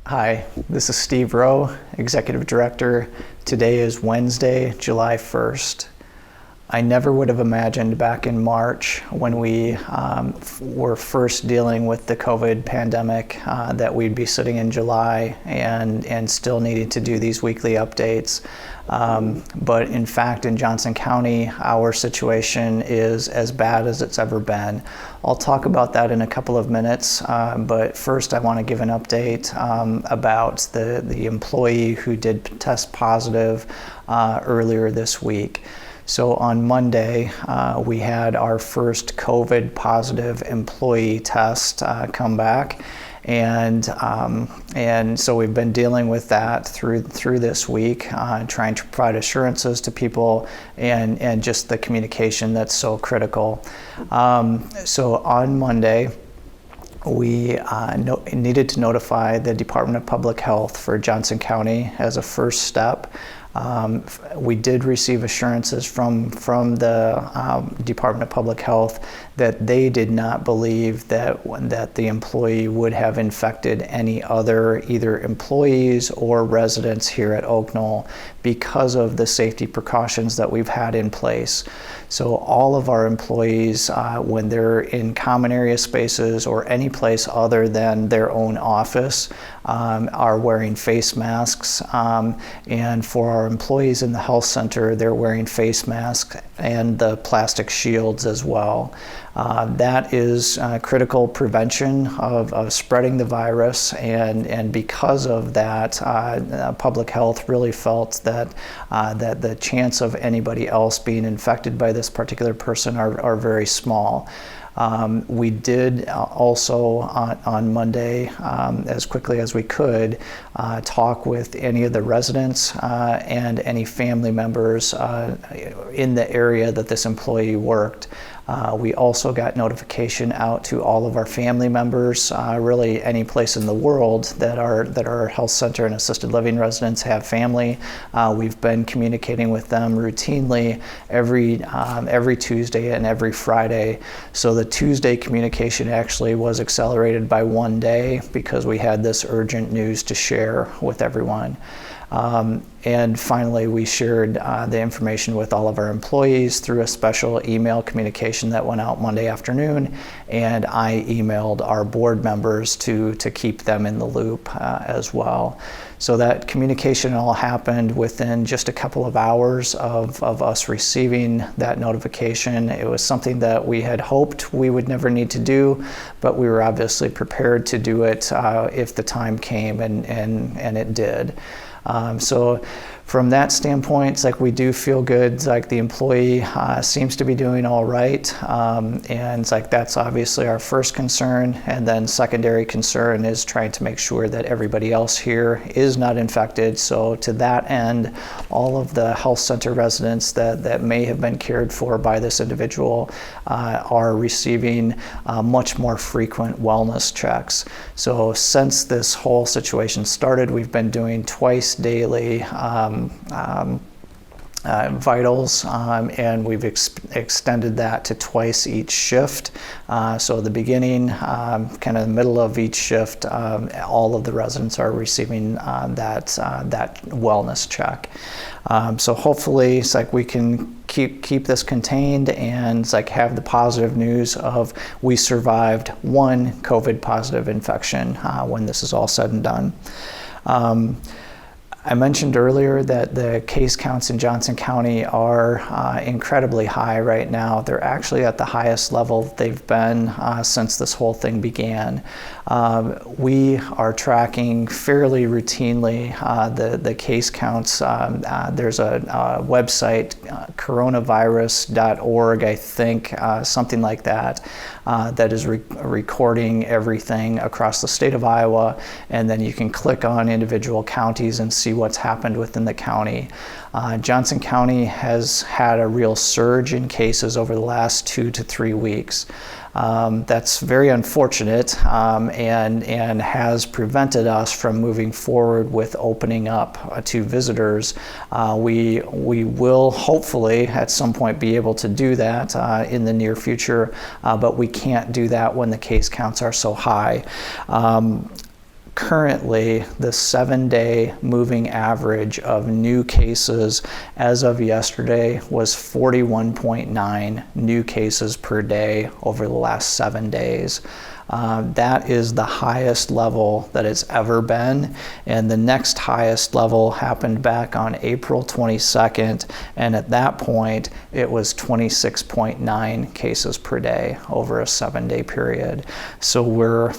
Hi, this is Steve Rowe, Executive Director. Today is Wednesday, July 1st. I never would have imagined back in March when we were first dealing with the COVID pandemic that we'd be sitting in July and still needing to do these weekly updates. But in fact, in Johnson County, our situation is as bad as it's ever been. I'll talk about that in a couple of minutes, but first I want to give an update about the employee who did test positive earlier this week. So on Monday, we had our first COVID positive employee test come back. And so we've been dealing with that through this week, trying to provide assurances to people and just the communication that's so critical. So on Monday, we needed to notify the Department of Public Health for Johnson County as a first step. We did receive assurances from the Department of Public Health that they did not believe that the employee would have infected any other either employees or residents here at Oaknoll because of the safety precautions that we've had in place. So all of our employees, when they're in common area spaces or any place other than their own office, are wearing face masks. And for our employees in the health center, they're wearing face masks and the plastic shields as well. That is critical prevention of spreading the virus, and because of that, public health really felt that the chance of anybody else being infected by this particular person are very small. We did also on Monday, as quickly as we could, talk with any of the residents and any family members in the area that this employee worked. We also got notification out to all of our family members, really any place in the world that our health center and assisted living residents have family. We've been communicating with them routinely every Tuesday and every Friday. So the Tuesday communication actually was accelerated by one day because we had this urgent news to share with everyone. And finally, we shared the information with all of our employees through a special email communication that went out Monday afternoon, and I emailed our board members to keep them in the loop as well. So that communication all happened within just a couple of hours of us receiving that notification. It was something that we had hoped we would never need to do, but we were obviously prepared to do it if the time came, and it did. So from that standpoint, it's like we do feel good. It's like the employee seems to be doing all right. And it's like that's obviously our first concern. And then secondary concern is trying to make sure that everybody else here is not infected. So to that end, all of the health center residents that may have been cared for by this individual are receiving much more frequent wellness checks. So since this whole situation started, we've been doing twice daily vitals, and we've extended that to twice each shift. So the beginning, kind of the middle of each shift, all of the residents are receiving that wellness check. So hopefully it's like we can keep this contained and it's like have the positive news of we survived one COVID positive infection when this is all said and done. I mentioned earlier that the case counts in Johnson County are incredibly high right now. They're actually at the highest level they've been since this whole thing began. We are tracking fairly routinely the case counts. There's a website, coronavirus.org, I think, something like that, that is recording everything across the state of Iowa, and then you can click on individual counties and see what's happened within the county. Johnson County has had a real surge in cases over the last 2 to 3 weeks. That's very unfortunate and has prevented us from moving forward with opening up to visitors. We will hopefully at some point be able to do that in the near future, but we can't do that when the case counts are so high. currently the 7-day moving average of new cases as of yesterday was 41.9 new cases per day over the last 7 days. That is the highest level that it's ever been, and the next highest level happened back on April 22nd, and at that point it was 26.9 cases per day over a 7-day period. So we're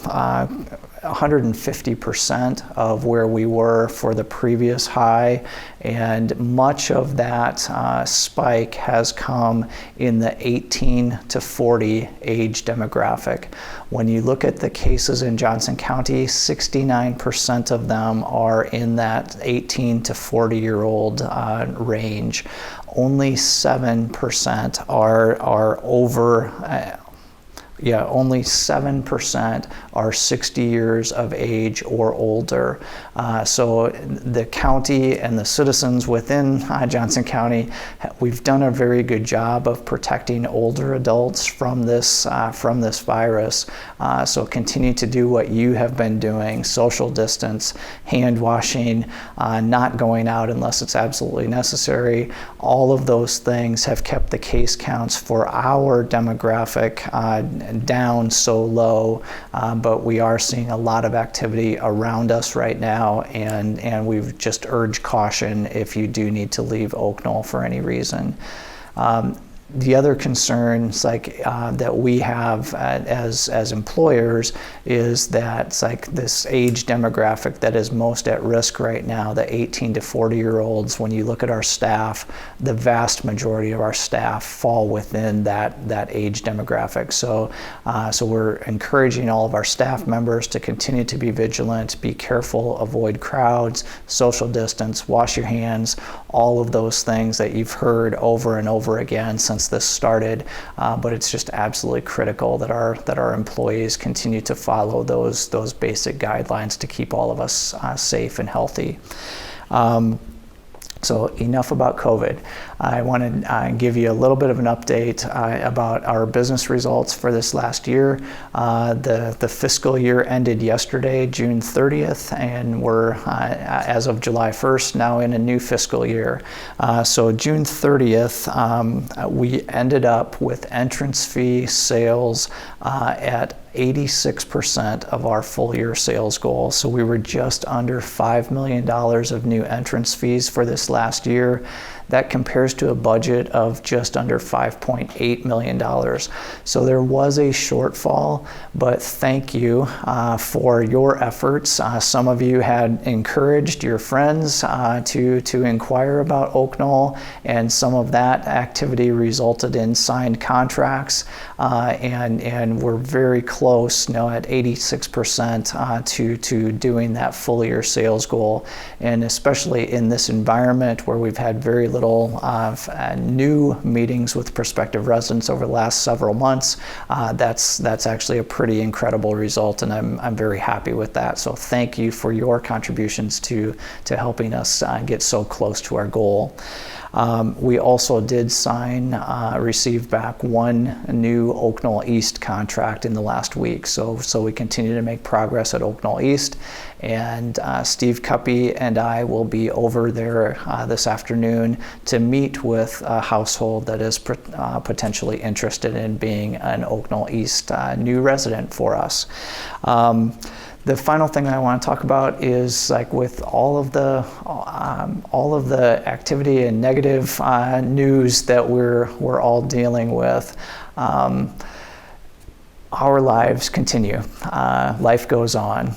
150% of where we were for the previous high, and much of that spike has come in the 18 to 40 age demographic. When you look at the cases in Johnson County, 69% of them are in that 18 to 40-year-old range. Only 7% are over only 7% are 60 years of age or older. So the county and the citizens within Johnson County, we've done a very good job of protecting older adults from this virus. So continue to do what you have been doing: social distance, hand washing, not going out unless it's absolutely necessary. All of those things have kept the case counts for our demographic down so low, but we are seeing a lot of activity around us right now, and we've just urged caution if you do need to leave Oaknoll for any reason. The other concerns that we have as employers is that it's like this age demographic that is most at risk right now, the 18 to 40-year-olds. When you look at our staff, the vast majority of our staff fall within that age demographic. So we're encouraging all of our staff members to continue to be vigilant, be careful, avoid crowds, social distance, wash your hands, all of those things that you've heard over and over again since this started, but it's just absolutely critical that our employees continue to follow those basic guidelines to keep all of us safe and healthy. So enough about COVID. I want to give you a little bit of an update about our business results for this last year. The fiscal year ended yesterday, June 30th, and we're, as of July 1st, now in a new fiscal year. So June 30th, we ended up with entrance fee sales at 86% of our full year sales goal. So we were just under $5 million of new entrance fees for this last year. That compares to a budget of just under $5.8 million. So there was a shortfall, but thank you for your efforts. Some of you had encouraged your friends to inquire about Oaknoll, and some of that activity resulted in signed contracts, and we're very close now at 86% to doing that full year sales goal. And especially in this environment where we've had very little new meetings with prospective residents over the last several months, that's actually a pretty incredible result, and I'm very happy with that. So thank you for your contributions to helping us get so close to our goal. We also did receive back one new Oaknoll East contract in the last week. So we continue to make progress at Oaknoll East, and Steve Cuppy and I will be over there this afternoon to meet with a household that is potentially interested in being an Oaknoll East new resident for us. The final thing I want to talk about is, like, with all of the activity and negative news that we're all dealing with, our lives continue. Life goes on.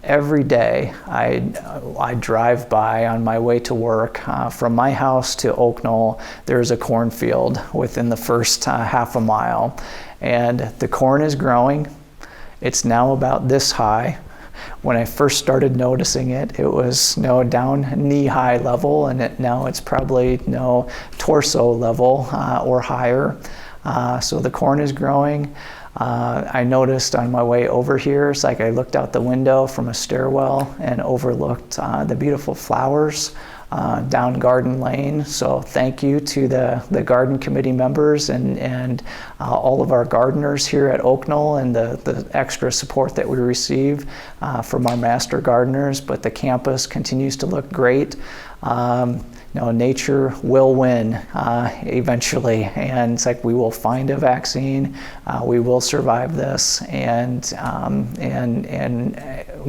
Every day I drive by on my way to work. From my house to Oaknoll, there's a cornfield within the first half a mile, and the corn is growing. It's now about this high. When I first started noticing it, it was down knee-high level, and now it's probably torso level or higher. So the corn is growing. I noticed on my way over here, it's like I looked out the window from a stairwell and overlooked the beautiful flowers down Garden Lane. So thank you to the garden committee members and all of our gardeners here at Oaknoll, and the extra support that we receive from our master gardeners. But the campus continues to look great. Nature will win eventually, and it's like we will find a vaccine, we will survive this, and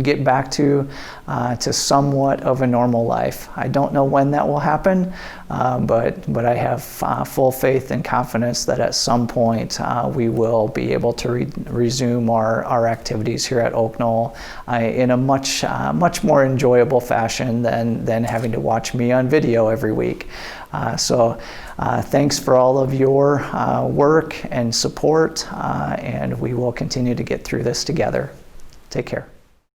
get back to somewhat of a normal life. I don't know when that will happen, but I have full faith and confidence that at some point we will be able to resume our activities here at Oaknoll in a much more enjoyable fashion than having to watch me on video every week. So thanks for all of your work and support, and we will continue to get through this together. Take care.